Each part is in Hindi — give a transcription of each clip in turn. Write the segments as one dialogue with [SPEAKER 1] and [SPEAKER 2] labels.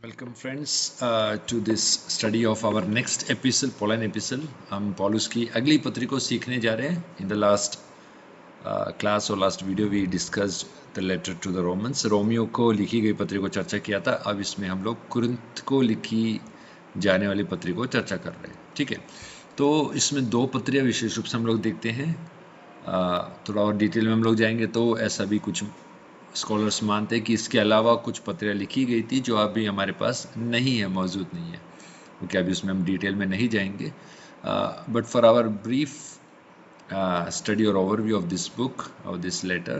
[SPEAKER 1] Welcome friends to this study of our next epistle, Pauline epistle. हम पॉलुस की अगली पत्री को सीखने जा रहे हैं. In the last class or last video we discussed the letter to the Romans. Romeo को लिखी गई पत्री को चर्चा किया था. अब इसमें हम लोग कुरिन्थ को लिखी जाने वाली पत्री को चर्चा कर रहे हैं. ठीक है, तो इसमें दो पत्रियां विशेष रूप से हम लोग देखते हैं. थोड़ा और डिटेल में हम लोग जाएंगे तो ऐसा भी कुछ स्कॉलर्स मानते हैं कि इसके अलावा कुछ पत्रियां लिखी गई थी जो अभी हमारे पास नहीं है, मौजूद नहीं है, क्योंकि अभी उसमें हम डिटेल में नहीं जाएंगे. But for our brief study or overview of this book, of this letter,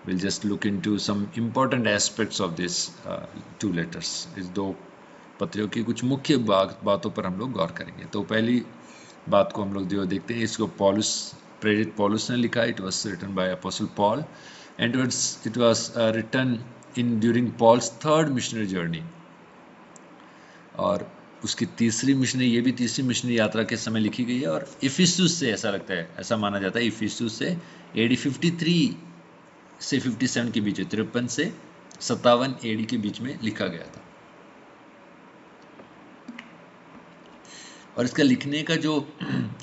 [SPEAKER 1] we'll just look into some important aspects of this two letters. इस दो पत्रियों की कुछ मुख्य बातों पर हम लोग गौर करेंगे. तो पहली बात को हम लोग जो देखते हैं, इसको प्रेरित पॉलुस ने लिखा. It was written by apostle Paul and it was written during Paul's third missionary journey. और उसकी तीसरी मिशनरी, ये भी तीसरी मिशनरी यात्रा के समय लिखी गई है. और इफिसुस से, ऐसा लगता है, ऐसा माना जाता है, इफिसुस से AD 53 से 57 के बीच, 53 से 57 AD के बीच में लिखा गया था. और इसका लिखने का जो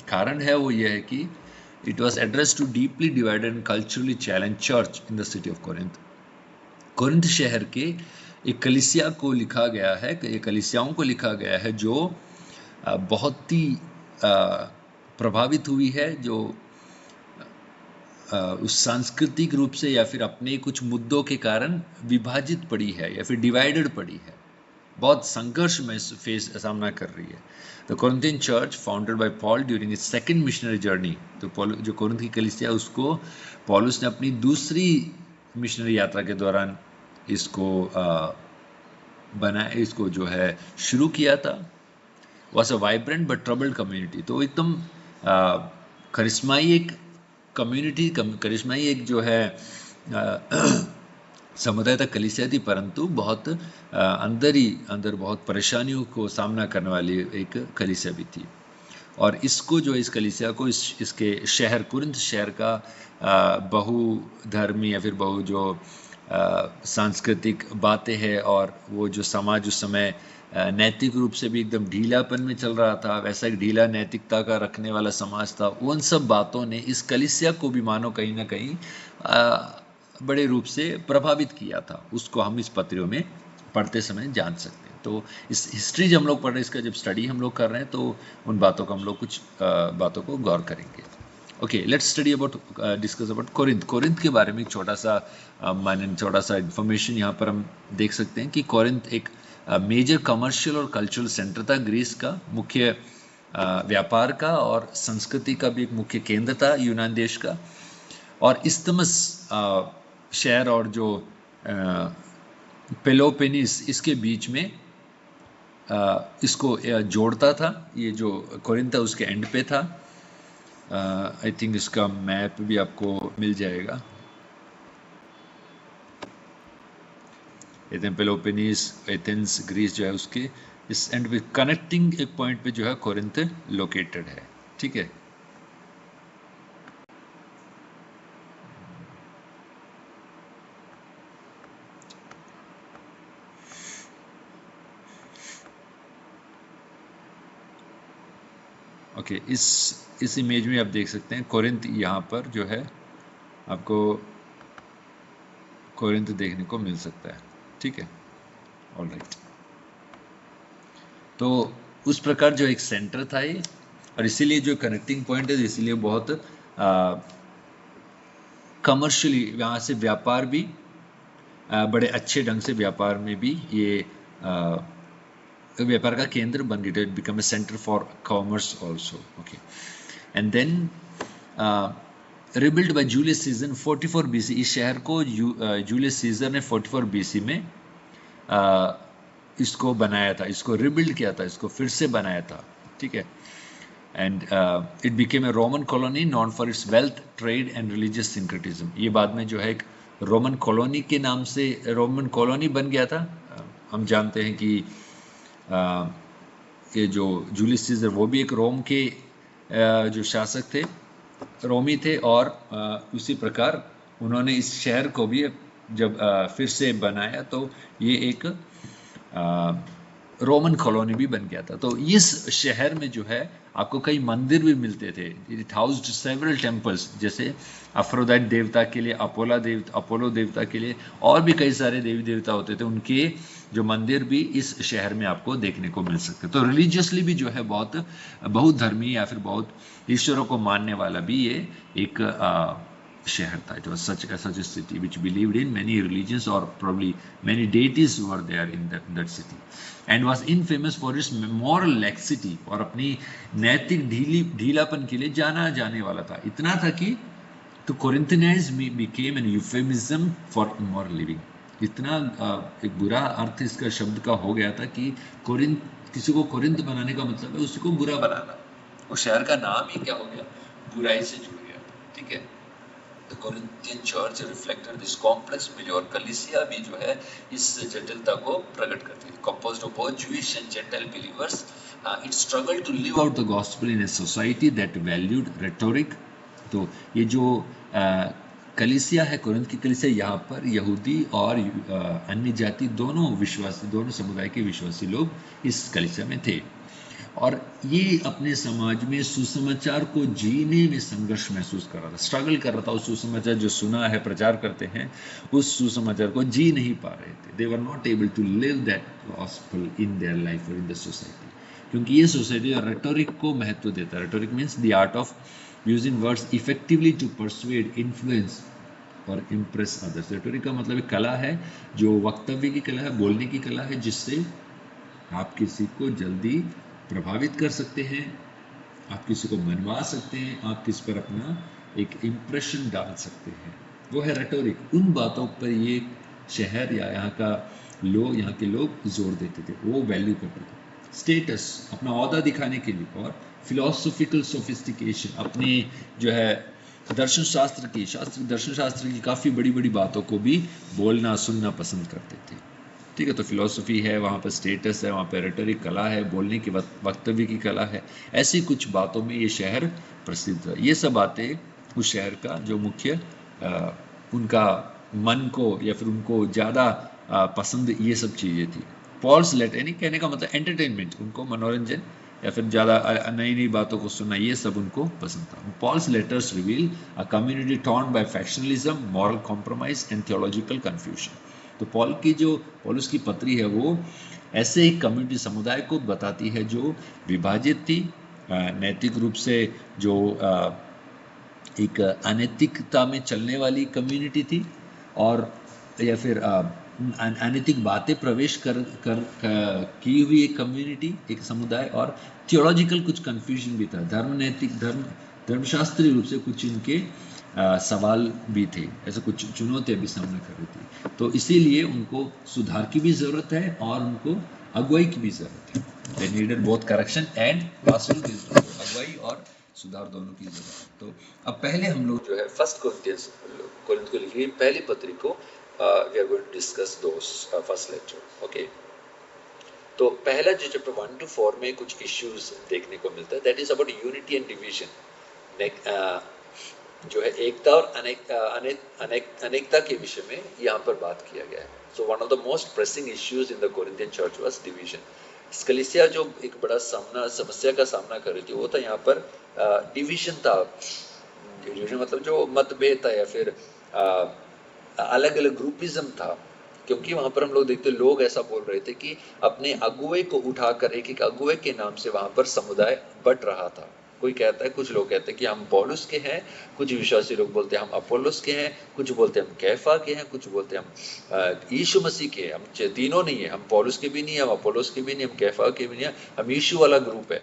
[SPEAKER 1] कारण है वो ये है कि it was addressed to deeply divided and culturally challenged church in the city of Corinth. Corinth शहर के एक कलीसिया को लिखा गया है, एक कलीसियाओं को लिखा गया है जो बहुत ही प्रभावित हुई है, जो उस सांस्कृतिक रूप से या फिर अपने कुछ मुद्दों के कारण विभाजित पड़ी है या फिर डिवाइडेड पड़ी है, बहुत संघर्ष में सामना कर रही है. The Corinthian church founded by Paul during his second missionary journey. तो जो कोरिन्थ की कलीसिया, उसको पॉलुस ने अपनी दूसरी मिशनरी यात्रा के दौरान इसको जो है शुरू किया था. Was a vibrant but troubled community. तो एकदम करिश्माई एक कम्युनिटी, करिश्माई एक जो है समुदाय तक कलीसिया थी, परंतु बहुत अंदर बहुत परेशानियों को सामना करने वाली एक कलीसिया भी थी. और इसको जो इस कलीसिया को इसके शहर कुरिन्थ शहर का बहुधर्मी या फिर बहु जो सांस्कृतिक बातें हैं, और वो जो समाज उस समय नैतिक रूप से भी एकदम ढीलापन में चल रहा था, वैसा एक ढीला नैतिकता का रखने वाला समाज था. उन सब बातों ने इस कलीसिया को भी मानो कहीं ना कहीं बड़े रूप से प्रभावित किया था. उसको हम इस पत्रियों में पढ़ते समय जान सकते हैं. तो इस हिस्ट्री जब हम लोग पढ़ रहे हैं, इसका जब स्टडी हम लोग कर रहे हैं, तो उन बातों को हम लोग कुछ बातों को गौर करेंगे. Okay, let's study discuss about Corinth. Corinth के बारे में एक छोटा सा इन्फॉर्मेशन यहाँ पर हम देख सकते हैं कि कोरिन्थ एक मेजर कमर्शियल और कल्चरल सेंटर था. ग्रीस का मुख्य व्यापार का और संस्कृति का भी एक मुख्य केंद्र था, यूनान देश का. और इस्तमस शहर और जो पेलोपेनिस, इसके बीच में इसको जोड़ता था. ये जो कोरिन्थ था उसके एंड पे था. आई थिंक इसका मैप भी आपको मिल जाएगा. पेलोपेनिस, एथेंस, ग्रीस जो है उसके इस एंड पे कनेक्टिंग एक पॉइंट पे जो है कोरिन्थ लोकेटेड है. ठीक है, ओके. इस इमेज में आप देख सकते हैं कोरिन्थ, यहाँ पर जो है आपको कोरिन्थ देखने को मिल सकता है. ठीक है, ऑलराइट. तो उस प्रकार जो एक सेंटर था ये, और इसीलिए जो कनेक्टिंग पॉइंट है, इसीलिए बहुत कमर्शियली यहाँ से व्यापार भी बड़े अच्छे ढंग से व्यापार में भी ये व्यापार का केंद्र बन गया. It become a center for commerce also. Okay, and then rebuild by Julius Caesar 44 BC. इस शहर को जूलियस सीजर ने 44 BC में इसको बनाया था, इसको रिबिल्ड किया था, इसको फिर से बनाया था. ठीक है, and it became a Roman colony known for its wealth, trade and religious syncretism. ये बाद में जो है एक रोमन कॉलोनी के नाम से रोमन कॉलोनी बन गया था. हम जानते हैं कि ये जो जूलियस सीजर, वो भी एक रोम के जो शासक थे, रोमी थे. और उसी प्रकार उन्होंने इस शहर को भी जब फिर से बनाया, तो ये एक रोमन कॉलोनी भी बन गया था। तो इस शहर में जो है आपको कई मंदिर भी मिलते थे। इट हाउस्ड सेवरल टेम्पल्स, जैसे अफ्रोडाइट देवता के लिए अपोलो देवता के लिए और भी कई सारे देवी देवता होते थे, उनके जो मंदिर भी इस शहर में आपको देखने को मिल सकते। तो रिलीजियसली भी जो है बहुत धर्मी या फिर बहुत ईश्वरों को मानने वाला भी ये एक शहर था। It was such a city which believed in many religions, or probably many deities were there in that city, and was infamous for its moral laxity, और अपनी नैतिक ढीलापन के लिए जाना जाने वाला था। इतना था कि तो कोरिंथियनाइज became an euphemism for immoral living। इतना एक बुरा अर्थ इसका शब्द का हो गया था कि किसी को कोरिंथ बनाने का मतलब है उसी को बुरा बनाना। और शहर का नाम ही क्या हो गया, बुराई से जुड़ गया। ठीक है, The Corinthian church reflected this complex milieu, और कलीसिया भी जो है इस जटिलता को प्रकट करती है। Composed of both Jewish and Gentile believers, it struggled to live out the gospel in a society that valued rhetoric। तो ये जो कलीसिया है, कोरिंथ की कलीसिया, यहाँ पर यहूदी और अन्य जाति दोनों समुदाय के विश्वासी लोग इस कलीसिया में थे, और ये अपने समाज में सुसमाचार को जीने में संघर्ष महसूस कर रहा था, स्ट्रगल कर रहा था। उस सुसमाचार जो सुना है, प्रचार करते हैं, उस सुसमाचार को जी नहीं पा रहे थे। They were not able to live that gospel in their life और इन द सोसाइटी, क्योंकि ये सोसाइटी रेटोरिक को महत्व देता है। Rhetoric means the art of using words effectively to persuade, influence और इम्प्रेस अदर्स। रेटोरिक का मतलब एक कला है, जो वक्तव्य की कला है, बोलने की कला है, जिससे आप किसी को जल्दी प्रभावित कर सकते हैं, आप किसी को मनवा सकते हैं, आप किस पर अपना एक इम्प्रेशन डाल सकते हैं, वो है रेटोरिक। उन बातों पर ये शहर या यहाँ के लोग जोर देते थे, वो वैल्यू करते थे। स्टेटस, अपना औहदा दिखाने के लिए, और फिलोसॉफिकल सोफिस्टिकेशन, अपने जो है दर्शन शास्त्र की काफ़ी बड़ी बड़ी बातों को भी बोलना सुनना पसंद करते थे। ठीक है, तो फिलॉसफी है, वहाँ पर स्टेटस है, वहाँ पर रेटोरिक कला है, बोलने की वक्तव्य की कला है। ऐसी कुछ बातों में ये शहर प्रसिद्ध है। ये सब बातें उस शहर का जो मुख्य उनका मन को या फिर उनको ज़्यादा पसंद ये सब चीज़ें थी। पॉल्स लेटर, यानी कहने का मतलब एंटरटेनमेंट, उनको मनोरंजन या फिर ज़्यादा नई नई बातों को सुनना, ये सब उनको पसंद था। Paul's letters reveal a community torn by factionalism, moral compromise and theological confusion. तो पौलुस की पत्री है, वो ऐसे एक कम्युनिटी समुदाय को बताती है जो विभाजित थी, नैतिक रूप से जो एक अनैतिकता में चलने वाली कम्युनिटी थी, और या फिर अनैतिक बातें प्रवेश की हुई एक कम्युनिटी, एक समुदाय, और थियोलॉजिकल कुछ कंफ्यूजन भी था। धर्मशास्त्रीय रूप से कुछ इनके सवाल भी थे, ऐसे कुछ चुनौतियां भी सामना कर रही थी। तो इसीलिए उनको सुधार की भी ज़रूरत है और उनको अगुवाई की भी ज़रूरत है। They needed both correction and pastoral wisdom, अगुवाई और सुधार दोनों की ज़रूरत है। तो अब पहले हम लोग जो है फर्स्ट कोरिन्थ को लिखी पहली पत्री को we are going to discuss those first lecture, okay? तो पहला जो चैप्टर 1 to 4 में कुछ इश्यूज देखने को मिलता है, that is about unity and division, जो है एकता और अनेकता के विषय में यहाँ पर बात किया गया है। So one of the most pressing issues in the Corinthian church was division. कलीसिया जो एक बड़ा समस्या का सामना कर रही थी, वो था यहाँ पर डिवीजन था। डिवीजन मतलब जो मतभेद था या फिर अलग अलग ग्रुपिज्म था, क्योंकि वहां पर हम लोग देखते लोग ऐसा बोल रहे थे कि अपने अगुवे को उठाकर एक अगुवे के नाम से वहां पर समुदाय बट रहा था। कोई कहता है, कुछ लोग कहते हैं कि हम पौलुस के हैं, कुछ विश्वासी लोग बोलते हैं हम अपोलोस के हैं, कुछ बोलते हैं हम कैफा के हैं, कुछ बोलते हैं हम यीशु मसीह के हैं। हम तीनों नहीं है, हम पौलुस के भी नहीं है, हम अपोलोस के भी नहीं, हम कैफा के भी नहीं है, हम यीशु वाला ग्रुप है।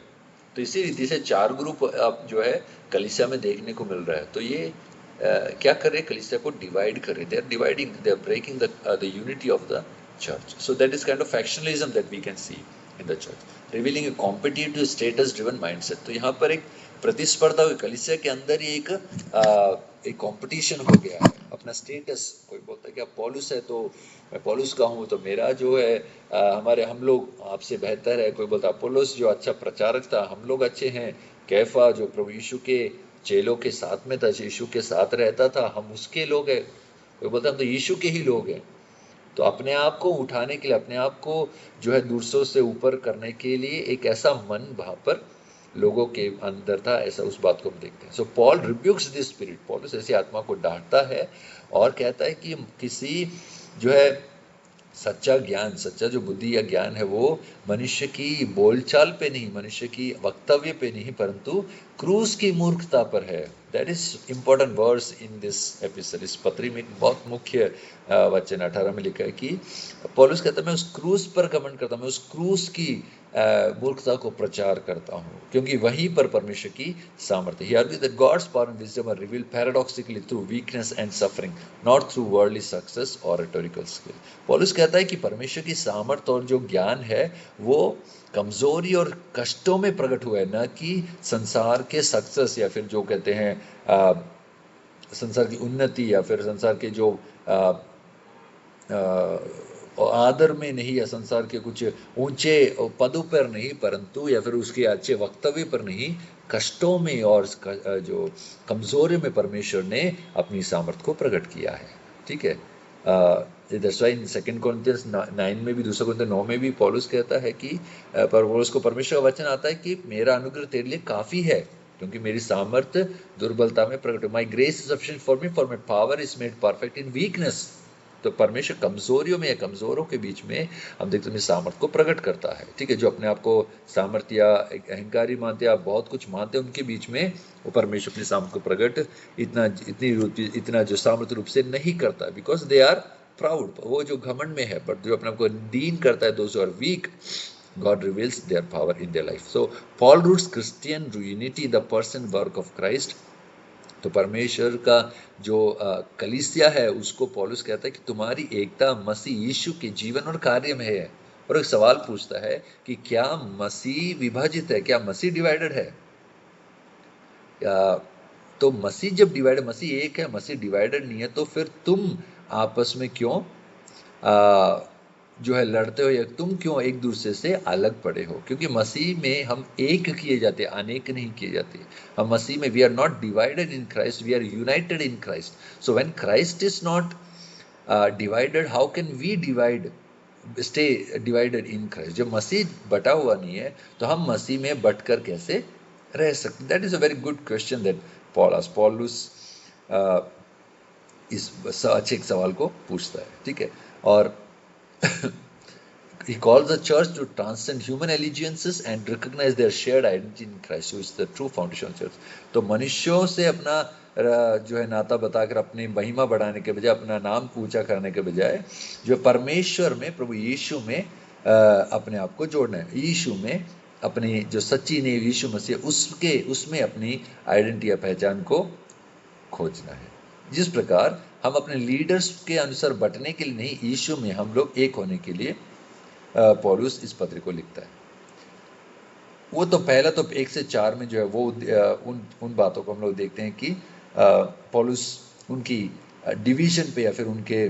[SPEAKER 1] तो इसी रीति से 4 ग्रुप अब जो है कलीसिया में देखने को मिल रहा है। तो ये क्या कर रहे हैं, कलीसिया को डिवाइड कर रहे हैं। They are dividing, they are breaking the unity of the church. So that is kind of factionalism that we can see in the church, revealing a competitive status driven mindset. तो यहाँ पर एक प्रतिस्पर्धा हुई, कलीसिया के अंदर ही एक कंपटीशन हो गया है, अपना स्टेटस। कोई बोलता है कि आप पौलुस है तो मैं पौलुस का हूँ, तो मेरा जो है हम लोग आपसे बेहतर है। कोई बोलता अपोलोस जो अच्छा प्रचारक था, हम लोग अच्छे हैं। कैफा जो प्रभु यीशु के चेलों के साथ में था, यीशु के साथ रहता था, हम उसके लोग हैं। कोई बोलता हम तो यीशु के ही लोग हैं।
[SPEAKER 2] तो अपने आप को उठाने के लिए, अपने आप को जो है दूसरों से ऊपर करने के लिए एक ऐसा मन वहाँ पर लोगों के अंदर था, ऐसा उस बात को हम देखते हैं। सो पॉल रिब्यूक्स दिस स्पिरिट, पौलुस ऐसी आत्मा को डांटता है और कहता है कि किसी जो है सच्चा ज्ञान, सच्चा जो बुद्धि या ज्ञान है वो मनुष्य की बोलचाल पे नहीं, मनुष्य की वक्तव्य पे नहीं, परंतु क्रूस की मूर्खता पर है। That is important verse in this episode. इस पत्री में एक बहुत मुख्य वचन 18 में लिखा है कि पौलुस कहता है मैं उस क्रूस पर घमंड करता हूँ, मैं उस क्रूस की मूर्खता को प्रचार करता हूँ, क्योंकि वहीं पर परमेश्वर की सामर्थ्य। He argues that God's power and wisdom are revealed paradoxically through weakness and suffering, not through worldly success or rhetorical skill. पौलुस कहता है कि परमेश्वर की सामर्थ्य और जो ज्ञान है वो कमजोरी और कष्टों में प्रकट हुआ है, न कि संसार के सक्सेस या फिर जो कहते हैं संसार की उन्नति या फिर संसार के जो आदर में नहीं, या संसार के कुछ ऊंचे पदों पर नहीं, परंतु या फिर उसके अच्छे वक्तव्य पर नहीं, कष्टों में और जो कमजोरी में परमेश्वर ने अपनी सामर्थ्य को प्रकट किया है। ठीक है, दैट्स व्हाई इन 2 कोरिन्थियंस 9 में भी, 2 कोरिन्थियंस 9 में भी पौलुस कहता है कि पौलुस को परमेश्वर का वचन आता है कि मेरा अनुग्रह तेरे लिए काफी है, क्योंकि मेरी सामर्थ्य दुर्बलता में प्रकट है। My grace is sufficient for me, for my power is made perfect in weakness. तो परमेश्वर कमजोरियों में या कमजोरों के बीच में हम देखते हैं सामर्थ्य को प्रकट करता है। ठीक है, जो अपने आप को सामर्थ्य या अहंकारी मानते हैं, आप बहुत कुछ मानते हैं, उनके बीच में वो परमेश्वर अपनी सामर्थ्य को प्रकट इतना जो सामर्थ्य रूप से नहीं करता, बिकॉज दे आर प्राउड, वो जो घमंड में है। बट जो अपने आप को दीन करता है, those are weak, God reveals their power in their life. So Paul roots Christian unity, the person work of Christ. तो परमेश्वर का जो कलीसिया है उसको पौलुस कहता है कि तुम्हारी एकता मसीह यीशु के जीवन और कार्य में है। और एक सवाल पूछता है कि क्या मसीह विभाजित है, क्या मसीह डिवाइडेड है? तो मसीह जब डिवाइडेड, मसीह एक है, मसीह डिवाइडेड नहीं है, तो फिर तुम आपस में क्यों जो है लड़ते हो, या तुम क्यों एक दूसरे से अलग पड़े हो? क्योंकि मसीह में हम एक किए जाते, अनेक नहीं किए जाते। हम मसीह में we are not divided in Christ, we are united in Christ. So when Christ is not divided, how can we divide, stay divided in Christ? जब मसीह बटा हुआ नहीं है तो हम मसीह में बटकर कैसे रह सकते? That is a very good question that पौलुस इस अच्छे सवाल को पूछता है। ठीक है, और he calls the church to transcend human allegiances and recognize their shared identity in Christ, who is the true foundation of church. तो मनुष्यों से अपना जो है नाता बताकर अपनी महिमा बढ़ाने के बजाय, अपना नाम ऊंचा करने के बजाय, जो परमेश्वर में, प्रभु यीशु में अपने आप को जोड़ना है, यीशु में अपनी जो सच्ची नींव यीशु मसीह, उसमें अपनी आइडेंटिटी या पहचान को खोजना है। जिस प्रकार हम अपने लीडर्स के अनुसार बटने के लिए नहीं, यीशु में हम लोग एक होने के लिए पौलुस इस पत्र को लिखता है। वो तो पहला तो 1 से 4 में जो है वो उन बातों को हम लोग देखते हैं कि पौलुस उनकी डिवीजन पे या फिर उनके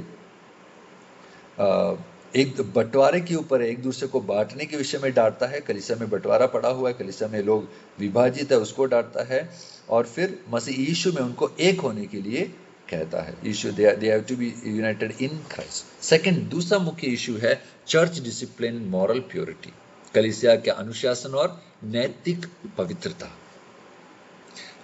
[SPEAKER 2] एक बंटवारे के ऊपर है, एक दूसरे को बांटने के विषय में डांटता है। कलीसिया में बंटवारा पड़ा हुआ है, कलीसिया में लोग विभाजित है, उसको डांटता है। और फिर मसीह यीशु में उनको एक होने के लिए कहता है। यीशु they have to be united in Christ. Second, दूसरा मुख्य इशू है चर्च डिसिप्लिन, मॉरल प्योरिटी, कलीसिया के अनुशासन और नैतिक पवित्रता।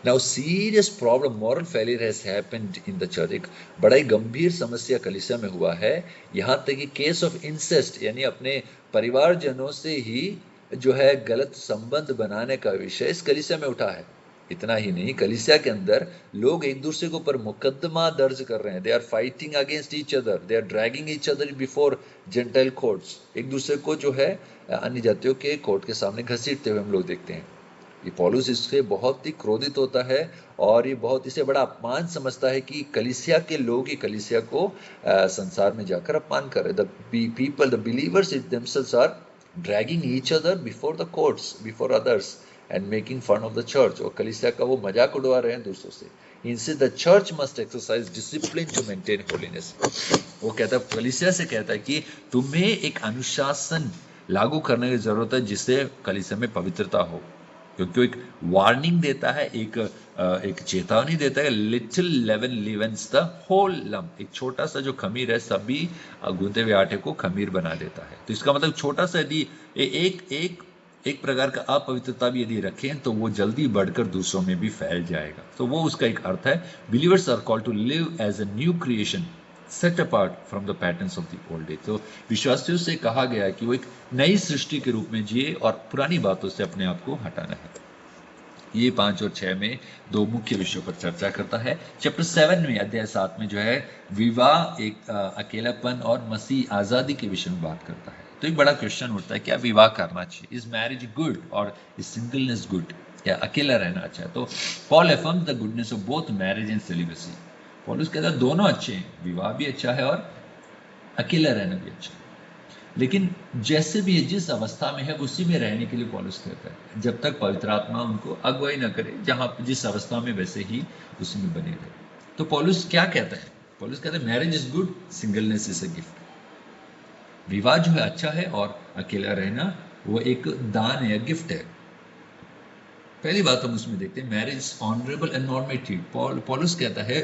[SPEAKER 2] Now serious problem, moral failure has happened in the church. एक बड़ा ही गंभीर समस्या कलीसिया में हुआ है, यहाँ तक कि केस ऑफ इंसेस्ट, यानी अपने परिवारजनों से ही जो है गलत संबंध बनाने का विषय इस कलीसिया में उठा है। इतना ही नहीं, कलीसिया के अंदर लोग एक दूसरे के ऊपर मुकदमा दर्ज कर रहे हैं। They are fighting against each other, they are dragging each other before gentile courts. एक दूसरे को जो है अन्य जातियों के कोर्ट के सामने घसीटते हुए हम लोग देखते हैं। ये पौलुस इससे बहुत ही क्रोधित होता है और ये बहुत इसे बड़ा अपमान समझता है कि कलीसिया के लोग ही कलीसिया को संसार में जाकर अपमान कर रहे। The people, the believers themselves are dragging each other before the courts, before others and making fun of the church. और कलीसिया का वो मजाक उड़वा रहे हैं दूसरों से। इनसे the church must exercise discipline to maintain holiness. वो कहता है, कलीसिया से कहता है कि तुम्हें एक अनुशासन लागू करने की जरूरत है जिससे कलीसिया में पवित्रता हो। क्योंकि वो एक वार्निंग देता है, एक चेतावनी देता है, little leaven leavens the whole lump, एक छोटा सा जो खमीर है सभी गूंदे हुए आटे को खमीर बना देता है। तो इसका मतलब छोटा सा यदि एक प्रकार का अपवित्रता भी यदि रखें तो वो जल्दी बढ़कर दूसरों में भी फैल जाएगा। तो वो उसका एक अर्थ है। Believers are called to live as a new creation set apart from the patterns of the old age. तो विश्वासियों से कहा गया है कि वो एक नई सृष्टि के रूप में जिए और पुरानी बातों से अपने आप को हटाना है। ये 5 और 6 में दो मुख्य विषयों पर चर्चा करता है। चैप्टर 7 में, अध्याय 7 में जो है विवाह, एक अकेलापन और मसीह आजादी के विषय में बात करता है। तो एक बड़ा क्वेश्चन उठता है, क्या विवाह करना चाहिए? इज मैरिज गुड और इज सिंगलनेस गुड? या अकेला रहना अच्छा है? तो Paul affirms the goodness of both marriage and celibacy. पॉलुस कहता है दोनों अच्छे हैं, विवाह भी अच्छा है और अकेला रहना भी अच्छा है। लेकिन जैसे भी ये जिस अवस्था में है उसी में रहने के लिए पौलुस कहता है, जब तक पवित्र आत्मा उनको अगुवाई न करे, जहां जिस अवस्था में वैसे ही उसी में बने रहे। तो पौलुस क्या कहता है? पौलुस कहता है marriage is good, singleness is a gift. विवाह जो है अच्छा है और अकेला रहना वो एक दान है, गिफ्ट है। पहली बात हम उसमें देखते हैं, मैरिज ऑनरेबल एंड नॉर्मेटिव। पौलुस कहता है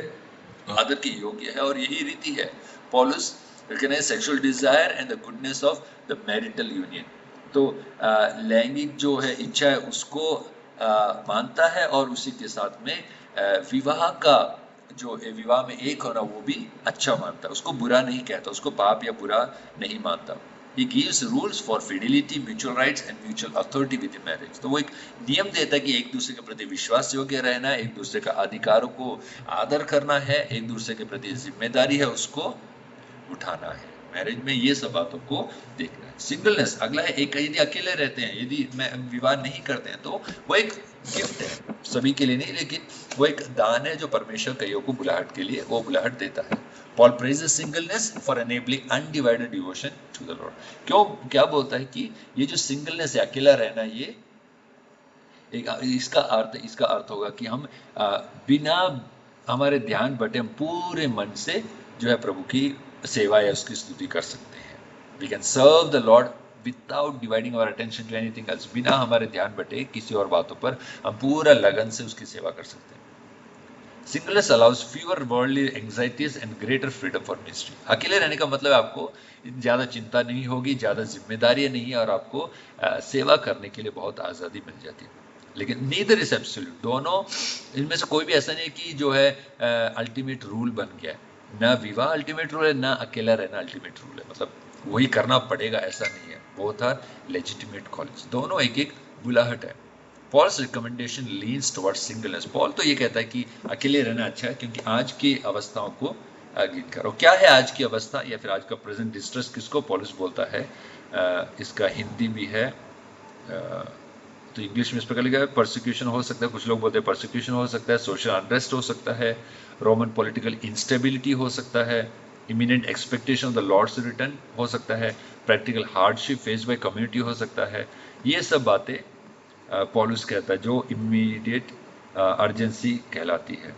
[SPEAKER 2] आदर की योग्य है और यही रीति है। पौलुस recognize sexual desire and the goodness of the marital union। तो लैंगिक जो है इच्छा है उसको मानता है और उसी के साथ में विवाह का जो विवाह में एक होना वो भी अच्छा मानता है, उसको बुरा नहीं कहता, उसको पाप या बुरा नहीं मानता। He gives rules for fidelity, mutual rights and mutual authority within marriage। तो वो एक नियम देता है कि एक दूसरे के प्रति विश्वास योग्य रहना है, एक दूसरे का अधिकारों को आदर करना है, एक दूसरे के प्रति जिम्मेदारी है उसको उठाना है। मैरिज में ये सब बातों को देखना है। सिंगलनेस अगला है, एक यदि अकेले रहते हैं, यदि विवाह नहीं करते हैं, तो वो एक गिफ्ट है, सभी के लिए नहीं, लेकिन वो एक दान है जो परमेश्वर कईयों को बुलाहट के लिए वो बुलाहट देता है। Paul praises singleness for enabling undivided devotion to the Lord. क्यों, क्या बोलता है कि ये जो सिंगलनेस है, अकेला रहना, ये एक इसका अर्थ होगा कि हम बिना हमारे ध्यान बटे हम पूरे मन से जो है प्रभु की सेवा या उसकी स्तुति कर सकते हैं। We can serve the Lord without dividing our attention to anything else. बिना हमारे ध्यान बटे किसी और बातों पर हम पूरा लगन से उसकी सेवा कर सकते हैं। Singleness allows fewer worldly anxieties and greater freedom for ministry. अकेले रहने का मतलब आपको ज़्यादा चिंता नहीं होगी, ज़्यादा जिम्मेदारियां नहीं है और आपको सेवा करने के लिए बहुत आज़ादी मिल जाती है। लेकिन नीदर इज एब्सोल्यूट, दोनों इनमें से कोई भी ऐसा नहीं कि जो है अल्टीमेट रूल बन गया है। ना विवाह अल्टीमेट रूल है, ना अकेला रहना अल्टीमेट रूल है, मतलब वही करना पड़ेगा ऐसा नहीं है। बोथ आर लेजिटिमेट कॉल्स, दोनों एक एक बुलाहट है। Paul's recommendation leans towards singleness. Paul तो ये कहता है कि अकेले रहना अच्छा है क्योंकि आज की अवस्थाओं को गिन करो। क्या है आज की अवस्था या फिर आज का प्रेजेंट डिस्ट्रेस, किसको पॉलुस बोलता है? इसका हिंदी भी है, तो इंग्लिश में इस प्रकार लिखा है, परसिक्यूशन हो सकता है, कुछ लोग बोलते हैं परसिक्यूशन हो सकता है, सोशल अनरेस्ट हो सकता है, रोमन पॉलिटिकल इंस्टेबिलिटी हो सकता है, imminent expectation of the Lord's return हो सकता है, practical hardship face by community हो सकता है। ये सब बातें पॉलुस कहता है जो इमीडिएट अर्जेंसी कहलाती है।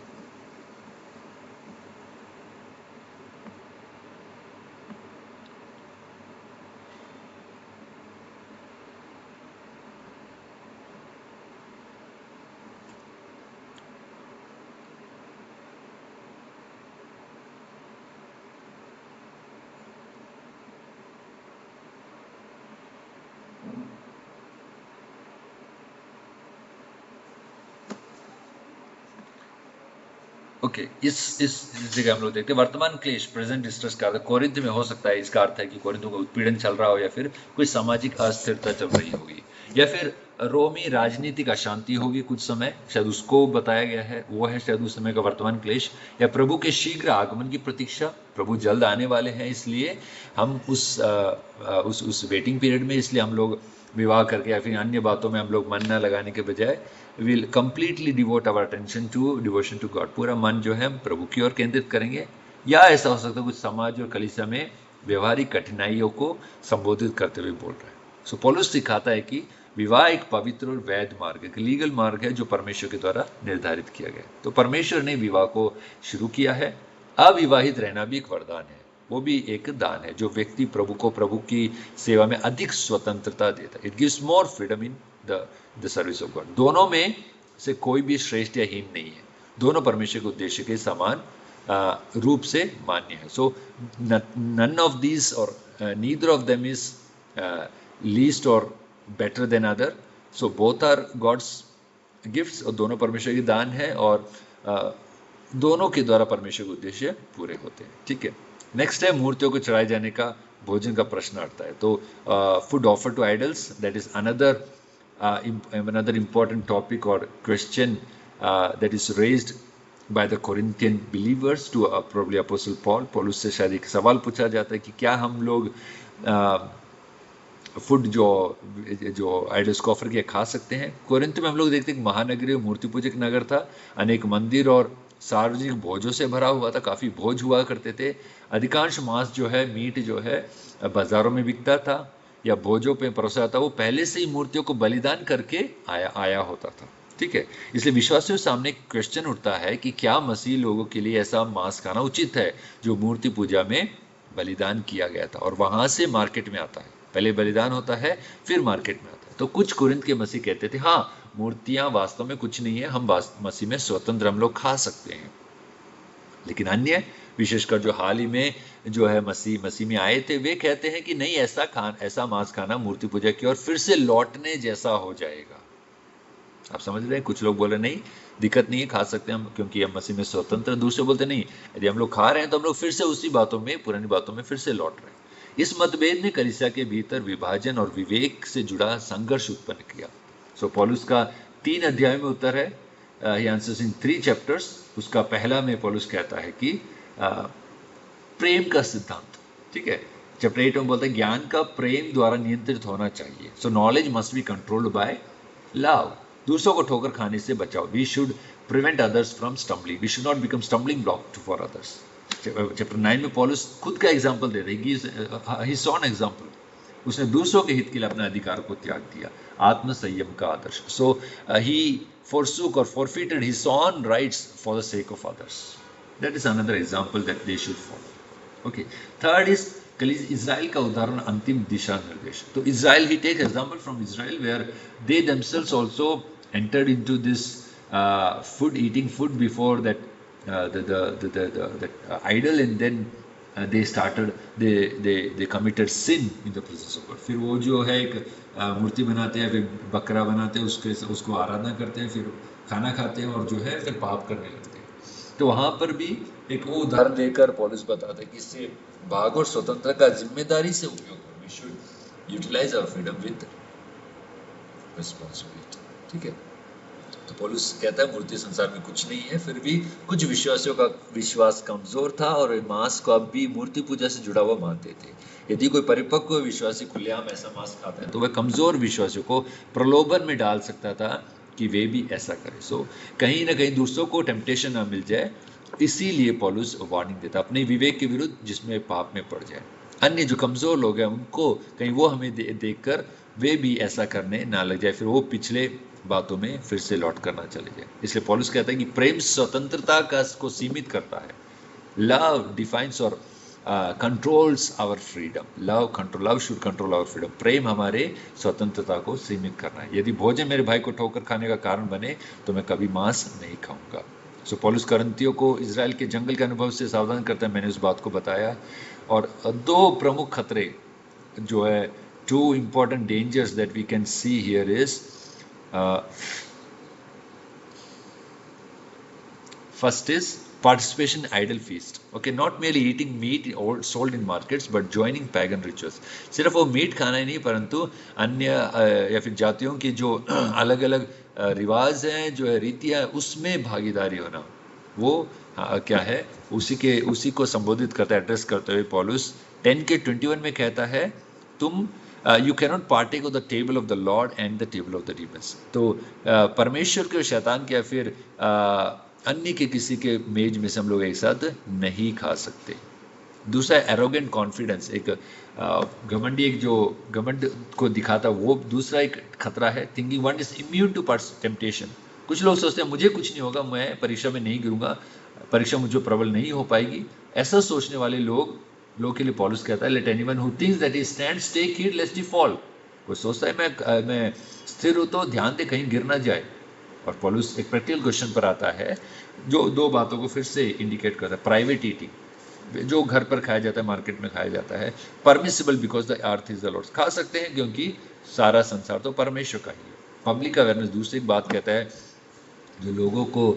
[SPEAKER 2] ओके, इस जगह हम लोग देखते हैं वर्तमान क्लेश, प्रेजेंट डिस्ट्रेस का अर्थ कोरिंथ में हो सकता है। इसका अर्थ है कि कोरिंथों का उत्पीड़न चल रहा हो या फिर कोई सामाजिक अस्थिरता चल रही होगी या फिर रोमी राजनीतिक अशांति होगी कुछ समय, शायद उसको बताया गया है, वो है शायद उस समय का वर्तमान क्लेश। या प्रभु के शीघ्र आगमन की प्रतीक्षा, प्रभु जल्द आने वाले हैं, इसलिए हम उस वेटिंग पीरियड में, इसलिए हम लोग विवाह करके या फिर अन्य बातों में हम लोग मन न लगाने के बजाय will completely devote our attention to devotion to God, पूरा मन जो है प्रभु की ओर केंद्रित करेंगे। या ऐसा हो सकता है कुछ समाज और कलीसिया में व्यवहारिक कठिनाइयों को संबोधित करते हुए बोल रहे हैं। सो पौलुस सिखाता है कि विवाह एक पवित्र और वैध मार्ग है, लीगल मार्ग है जो परमेश्वर के द्वारा निर्धारित किया गया। तो परमेश्वर ने विवाह को शुरू किया है। अविवाहित रहना भी एक वरदान है।
[SPEAKER 1] वो भी एक दान है जो व्यक्ति प्रभु को प्रभु की सेवा में अधिक स्वतंत्रता देता है। It gives more freedom in the service of God. दोनों में से कोई भी श्रेष्ठ या हीन नहीं है, दोनों परमेश्वर के उद्देश्य के समान रूप से मान्य है। सो नन ऑफ दीज और neither of them is least और better than other. So both are God's gifts, और दोनों परमेश्वर की दान है, और दोनों के द्वारा परमेश्वर के उद्देश्य पूरे होते हैं। ठीक है, नेक्स्ट है मूर्तियों को चढ़ाए जाने का भोजन का प्रश्न आता है। तो food offer to idols, that is another important topic or question that is raised by the Corinthian believers to probably Apostle Paul. पौलुस से शायद एक सवाल पूछा जाता है कि क्या हम लोग फूड जो आइडल्स को ऑफर किया खा सकते हैं। कोरिन्थ में हम लोग देखते हैं महानगरीय मूर्ति पूजक नगर था, अनेक मंदिर और सार्वजनिक भोजों से भरा हुआ था, काफ़ी भोज हुआ करते थे। अधिकांश मांस जो है, मीट जो है, बाजारों में बिकता था या भोजों पे परोसा था, वो पहले से ही मूर्तियों को बलिदान करके आया होता था। ठीक है, इसलिए विश्वासियों के सामने क्वेश्चन उठता है कि क्या मसीह लोगों के लिए ऐसा मांस खाना उचित है जो मूर्ति पूजा में बलिदान किया गया था और वहां से मार्केट में आता है। पहले बलिदान होता है, फिर मार्केट में आता है। तो कुछ कुरिन्थ के मसीह कहते थे हाँ, मूर्तियां वास्तव में कुछ नहीं है, हम मसीह में स्वतंत्र हम लोग खा सकते हैं। लेकिन अन्य, विशेषकर जो हाल ही में जो है मसीह में आए थे, वे कहते हैं कि नहीं, ऐसा मांस खाना मूर्ति पूजा की और फिर से लौटने जैसा हो जाएगा। आप समझ रहे हैं? कुछ लोग बोले नहीं, दिक्कत नहीं है, खा सकते हैं हम, क्योंकि हम मसीह में स्वतंत्र। दूसरे बोलते नहीं, यदि हम लोग खा रहे हैं तो हम लोग फिर से उसी बातों में, पुरानी बातों में फिर से लौट रहे हैं। इस मतभेद ने कलीसिया के भीतर विभाजन और विवेक से जुड़ा संघर्ष उत्पन्न किया। सो पौलुस का 3 अध्याय में उत्तर है, he answers in 3 chapters। उसका पहला में पौलुस कहता है कि प्रेम का सिद्धांत। ठीक है, चैप्टर 8 में बोलता है ज्ञान का प्रेम द्वारा नियंत्रित होना चाहिए। So knowledge must be controlled by love. दूसरों को ठोकर खाने से बचाओ। We should prevent others from stumbling, we should not become stumbling block for others. Chapter 9 में पौलुस खुद का एग्जाम्पल दे रहे हैं, ही सॉ एन एग्जाम्पल। उसने दूसरों के हित के लिए अपने अधिकार को त्याग दिया, आत्म संयम का आदर्श। सो ही forsook or forfeited his own rights for the sake of others. That is another example that they should follow. Okay. Third is Israel का उदाहरण, अंतिम दिशा निर्देश। तो Israel, he takes example from Israel where they themselves also entered into this eating food before that the idol, and then they committed sin in the presence of God. फिर वो जो है एक मूर्ति बनाते हैं, फिर बकरा बनाते हैं, उसको आराधना करते हैं, फिर खाना खाते हैं और जो है फिर पाप करने लगते हैं। तो वहां पर भी एक वो उदाहरण देकर पौलुस बताता है कि इससे भाग और स्वतंत्रता का जिम्मेदारी से उपयोग करो। We should utilise our freedom with responsibility. ठीक है, तो पौलुस कहता है मूर्ति संसार में कुछ नहीं है। फिर भी कुछ विश्वासियों का विश्वास कमजोर था और मांस को अब भी मूर्ति पूजा से जुड़ा हुआ मानते थे। यदि कोई परिपक्व विश्वासी खुलेआम ऐसा मांस खाता है तो वह कमजोर विश्वासियों को प्रलोभन में डाल सकता था कि वे भी ऐसा करें। सो कहीं ना कहीं दूसरों को टेम्पटेशन ना मिल जाए, इसीलिए पौलुस वार्निंग देता अपने विवेक के विरुद्ध जिसमें पाप में पड़ जाए। अन्य जो कमजोर लोग हैं उनको कहीं वो हमें देखकर वे भी ऐसा करने ना लग जाए, फिर वो पिछले बातों में फिर से लौट करना चले जाए। इसलिए पौलुस कहता है कि प्रेम स्वतंत्रता को सीमित करता है। लव डिफाइंस और controls our freedom. Love should control our freedom. प्रेम हमारे स्वतंत्रता को सीमित करना है। यदि भोजन मेरे भाई को ठोकर खाने का कारण बने तो मैं कभी मांस नहीं खाऊंगा। सो पौलुस करंथियों को इजराइल के जंगल के अनुभव से सावधान करता है। मैंने उस बात को बताया। और 2 प्रमुख खतरे जो है, 2 important dangers that we can see here is first is participation in idol feast. Okay, not merely eating meat sold in markets but joining pagan rituals. सिर्फ वो मीट खाना ही नहीं, परंतु अन्य या फिर जातियों की जो अलग अलग रिवाज हैं, जो है रीतियाँ, उसमें भागीदारी होना, वो क्या है, उसी को संबोधित करता है, एड्रेस करते हुए पौलुस 10:21 में कहता है, तुम you cannot partake of the table of the Lord and the table of the demons. तो परमेश्वर के, शैतान के या फिर अन्य के किसी के मेज में से हम लोग एक साथ नहीं खा सकते। दूसरा एरोगेंट कॉन्फिडेंस, एक घमंडी, एक जो घमंड को दिखाता, वो दूसरा एक खतरा है। Thinking one is immune to temptation. कुछ लोग सोचते हैं मुझे कुछ नहीं होगा, मैं परीक्षा में नहीं गिरूंगा, परीक्षा मुझे प्रबल नहीं हो पाएगी। ऐसा सोचने वाले लोग लोग के लिए पॉलुस कहता है, let anyone who thinks that he stands take heed lest he fall. कोई सोचता है मैं स्थिर हूँ तो ध्यान दे कहीं गिर ना जाए। और पॉलुस एक प्रैक्टिकल क्वेश्चन पर आता है जो दो बातों को फिर से इंडिकेट करता है। प्राइवेट ईटिंग, जो घर पर खाया जाता है, मार्केट में खाया जाता है, permissible because the earth is the Lord's, खा सकते हैं क्योंकि सारा संसार तो परमेश्वर का ही है। पब्लिक अवेयरनेस दूसरी एक बात कहता है, जो लोगों को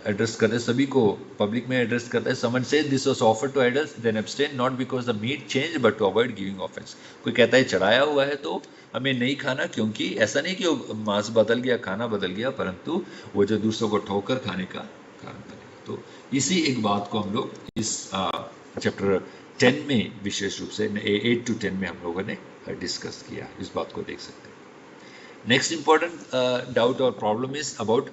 [SPEAKER 1] एड्रेस करते हैं, सभी को पब्लिक में एड्रेस करता है। Someone said this was offered to idols then abstain not because the meat change but to avoid giving offence. कोई कहता है चढ़ाया हुआ है तो हमें नहीं खाना, क्योंकि ऐसा नहीं कि वो मांस बदल गया, खाना बदल गया, परंतु वो जो दूसरों को ठोकर खाने का कारण बनेगा। तो इसी एक बात को हम लोग इस चैप्टर 10 में विशेष रूप से 8 to 10 में हम लोगों ने डिस्कस किया, इस बात को देख सकते हैं। नेक्स्ट इंपॉर्टेंट डाउट और problem is about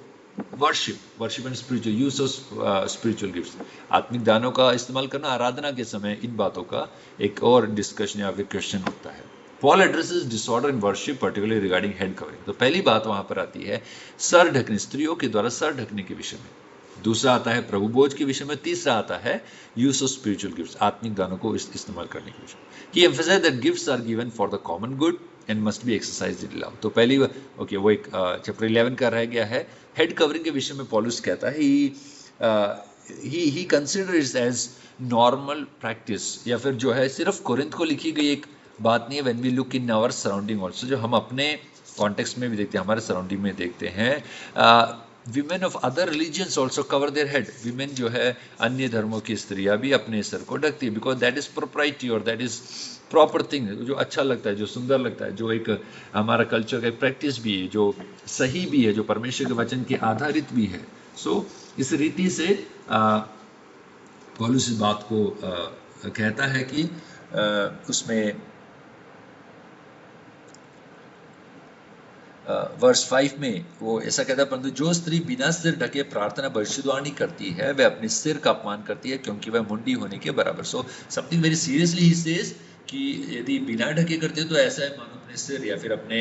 [SPEAKER 1] worship and spiritual use of spiritual gifts. आत्मिक दानों का इस्तेमाल करना आराधना के समय, इन बातों का एक और डिस्कशन या फिर क्वेश्चन होता है। Paul addresses disorder in worship particularly regarding head covering. तो पहली बात वहां पर आती है सर ढकने, स्त्रियों के द्वारा सर ढकने के विषय में। दूसरा आता है प्रभु भोज के विषय में। तीसरा आता है यूज ऑफ स्पिरिचुअल गिफ्ट्स, आत्मिक दानों को इस्तेमाल करने के विषय में। He emphasize that gifts are given for the common good and must be exercised in love. तो पहली ओके वो एक चैप्टर 11 का रह गया है। हेड कवरिंग के विषय में पॉलुस कहता है he considers as normal practice, या फिर जो है सिर्फ कोरिंथ को लिखी गई एक बात नहीं है। When we look in our surrounding also, जो हम अपने कॉन्टेक्स्ट में भी देखते हैं, हमारे सराउंडिंग में देखते हैं, women of other religions also cover their head. Women जो है अन्य धर्मों की स्त्रियां भी अपने सर को ढकती है, बिकॉज दैट इज प्रोप्राइटी और दैट इज प्रॉपर थिंग, जो अच्छा लगता है, जो सुंदर लगता है, जो एक हमारा कल्चर का एक प्रैक्टिस भी है, जो सही भी है, जो परमेश्वर के वचन के आधारित भी है। सो इस रीति से पौलुस इस बात को कहता है कि उसमें वर्स 5 में वो ऐसा कहता है, परंतु जो स्त्री बिना सिर ढके प्रार्थना भविष्यवाणी करती है वह अपने सिर का अपमान करती है, क्योंकि वह मुंडी होने के बराबर। So something very seriously he says कि यदि बिना ढके करते हो तो ऐसा है मानो अपने सिर या फिर अपने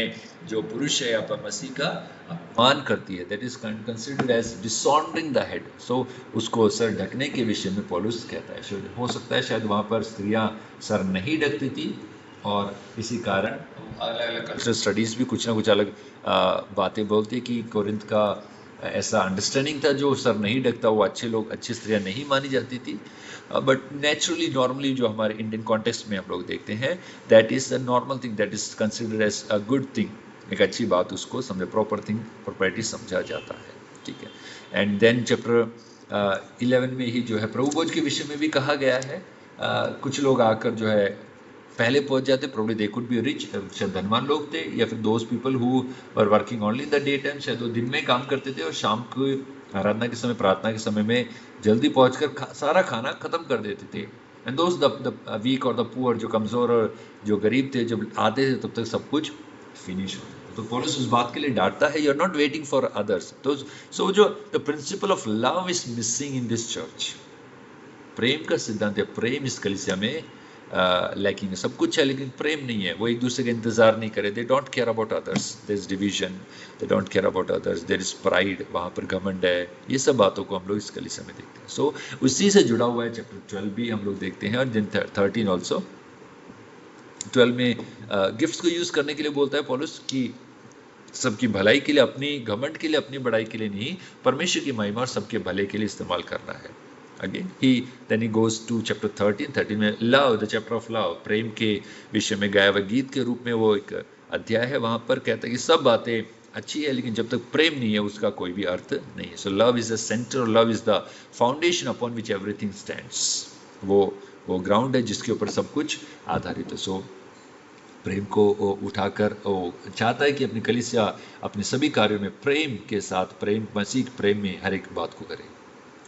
[SPEAKER 1] जो पुरुष है या मसीह का अपमान करती है। That is considered as dishonouring the head. So उसको सर ढकने के विषय में पौलुस कहता है। हो सकता है शायद वहां पर स्त्रियां सर नहीं ढकती थी और इसी कारण अलग अलग कल्चरल स्टडीज भी कुछ ना कुछ अलग बातें बोलती है कि कोरिंथ का ऐसा अंडरस्टैंडिंग था, जो सर नहीं ढकता वो अच्छे लोग, अच्छी स्त्रियां नहीं मानी जाती थी। बट नेचुरली नॉर्मली जो हमारे इंडियन कॉन्टेक्स्ट में हम लोग देखते हैं, that is a normal thing, that is considered as a good thing, एक अच्छी बात, उसको समझे प्रॉपर थिंग, प्रॉपर्टी समझा जाता है। ठीक है। एंड देन चैप्टर 11 में ही जो है प्रभु भोज के विषय में भी कहा गया है। कुछ लोग आकर जो है पहले पहुंच जाते, probably they could be rich, शायद धनवान लोग थे, या फिर those people who were working only in the day time, शायद वो दिन में काम करते थे और शाम को आराधना के समय, प्रार्थना के समय में जल्दी पहुंचकर सारा खाना खत्म कर देते थे। एंड दोज द वीक और द पुअर, जो कमजोर और जो गरीब थे, जब आते थे तब तक सब कुछ फिनिश हो। तो पौलुस उस बात के लिए डांटता है, you are not waiting for others. तो सो जो the principle of love is missing in this church. प्रेम का सिद्धांत है, प्रेम इस कलीसिया में लैकिंग है। सब कुछ है लेकिन प्रेम नहीं है। वो एक दूसरे का इंतजार नहीं करे, they don't care about others, there is division, they don't care about others, there is pride, वहां पर घमंड है। ये सब बातों को हम लोग इस कलीसिया में देखते हैं। सो उसी से जुड़ा हुआ है चैप्टर 12 भी हम लोग देखते हैं, और दिन 13 ऑल्सो। 12 में गिफ्ट्स को यूज करने के लिए बोलता है पौलुस कि सबकी भलाई के लिए, अपनी घमंड के लिए, अपनी बड़ाई के लिए नहीं, परमेश्वर की महिमा और सबके भले के लिए इस्तेमाल करना है। Again, then he goes to chapter 13 में love, the chapter of love, प्रेम के विषय में गाया हुआ गीत के रूप में वो एक अध्याय है। वहां पर कहता है कि सब बातें अच्छी है लेकिन जब तक प्रेम नहीं है उसका कोई भी अर्थ नहीं है। So love is the centre, love is the foundation upon which everything stands. वो ग्राउंड है जिसके ऊपर सब कुछ आधारित है। सो प्रेम को उठाकर वो चाहता है कि अपनी कलीसिया अपने सभी कार्यों में प्रेम के साथ, प्रेम मसीह प्रेम में हर एक बात को करे।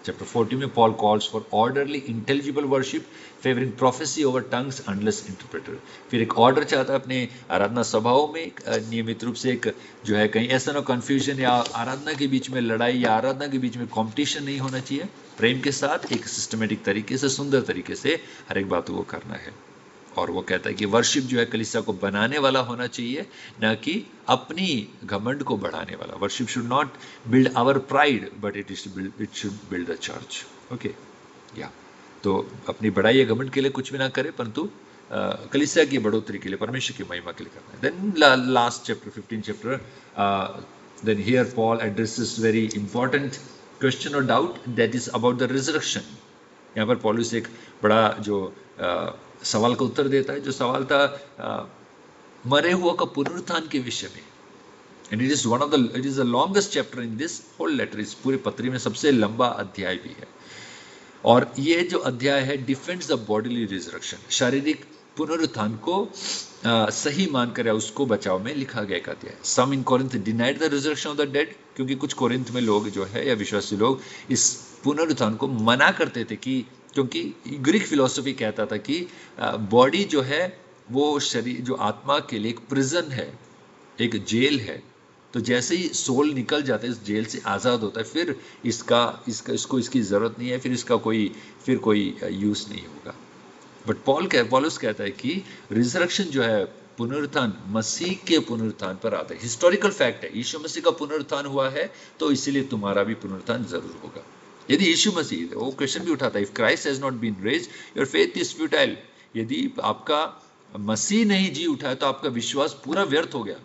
[SPEAKER 1] Chapter 14 में Paul calls for orderly, intelligible worship, favoring prophecy over tongues unless interpreted। फिर एक ऑर्डर चाहता है अपने आराधना सभाओं में, नियमित रूप से एक जो है कहीं ऐसा ना कंफ्यूजन या आराधना के बीच में लड़ाई या आराधना के बीच में कंपटीशन नहीं होना चाहिए। प्रेम के साथ एक सिस्टमेटिक तरीके से, सुंदर तरीके से हर एक बातों को करना है। और वो कहता है कि वर्शिप जो है कलीसिया को बनाने वाला होना चाहिए, ना कि अपनी घमंड को बढ़ाने वाला। Worship should not build our pride but it should build the church. Okay, या तो अपनी बड़ाई या घमंड के लिए कुछ भी ना करे, परंतु कलीसिया की बढ़ोतरी के लिए, परमेश्वर की महिमा के लिए करना है. Then last chapter 15 chapter, then here Paul addresses very important question और doubt, that is about the resurrection. यहाँ पर पॉलुस एक बड़ा जो सवाल का उत्तर देता है, जो सवाल था मरे हुआ का पुनरुत्थान के विषय में. And it is the longest chapter in this whole letter. इस पूरी पत्री में सबसे लंबा अध्याय भी है. और ये जो अध्याय है डिफेंड्स द बॉडीली रिजरेक्शन, शारीरिक पुनरुत्थान को सही मानकर उसको बचाव में लिखा गया एक अध्याय. Some in Corinth denied the resurrection of the dead, क्योंकि कुछ कोरिंथ में लोग जो है या विश्वासी लोग इस पुनरुत्थान को मना करते थे, कि क्योंकि ग्रीक फिलॉसफी कहता था कि बॉडी जो है वो शरीर, जो आत्मा के लिए एक प्रिजन है, एक जेल है. तो जैसे ही सोल निकल जाता है, इस जेल से आज़ाद होता है, फिर इसको इसकी ज़रूरत नहीं है, फिर इसका कोई यूज़ नहीं होगा. बट पॉलुस कहता है कि रिजरेक्शन जो है, पुनरुत्थान, मसीह के पुनरुत्थान पर आता है. हिस्टोरिकल फैक्ट है, यीशु मसीह का पुनरुत्थान हुआ है, तो इसीलिए तुम्हारा भी पुनरुत्थान जरूर होगा. यदि यीशु मसीह, वो क्वेश्चन भी उठाता है, if Christ has not been raised your faith is futile. यदि आपका मसीह नहीं जी उठा है तो आपका विश्वास पूरा व्यर्थ हो गया.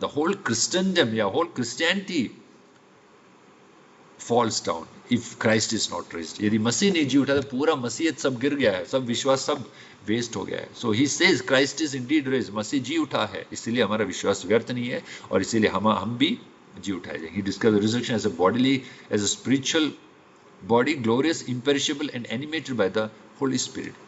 [SPEAKER 1] द होल क्रिश्चियनडम या whole Christianity falls down if Christ is not raised. यदि मसीह नहीं जी उठा तो पूरा मसीहत सब गिर गया है, सब विश्वास सब वेस्ट हो गया है. So he says Christ is indeed raised. मसीह जी उठा है, इसीलिए हमारा विश्वास व्यर्थ नहीं है, और इसीलिए हम भी जी उठाए जाएंगे. He describes the resurrection as a bodily, as a spiritual body, glorious, imperishable and animated by the Holy Spirit.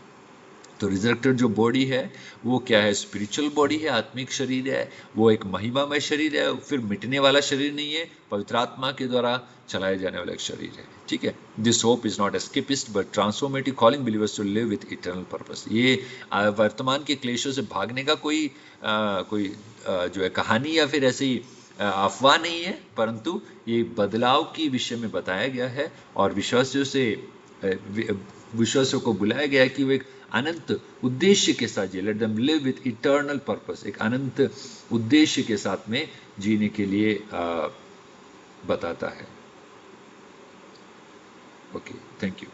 [SPEAKER 1] तो रिजरेक्टेड जो बॉडी है वो क्या है? स्पिरिचुअल बॉडी है, आत्मिक शरीर है, वो एक महिमामय शरीर है, फिर मिटने वाला शरीर नहीं है, पवित्र आत्मा के द्वारा चलाए जाने वाला एक शरीर है. ठीक है. This hope is not escapist but transformative, calling believers to live with eternal purpose. ये वर्तमान के क्लेशों से भागने का कोई जो है कहानी या फिर ऐसी अफवाह नहीं है, परंतु ये बदलाव के विषय में बताया गया है, और विश्वासियों को बुलाया गया है कि वो एक अनंत उद्देश्य के साथ जिए. Let them live with eternal purpose, एक अनंत उद्देश्य के साथ में जीने के लिए बताता है. Okay, thank you.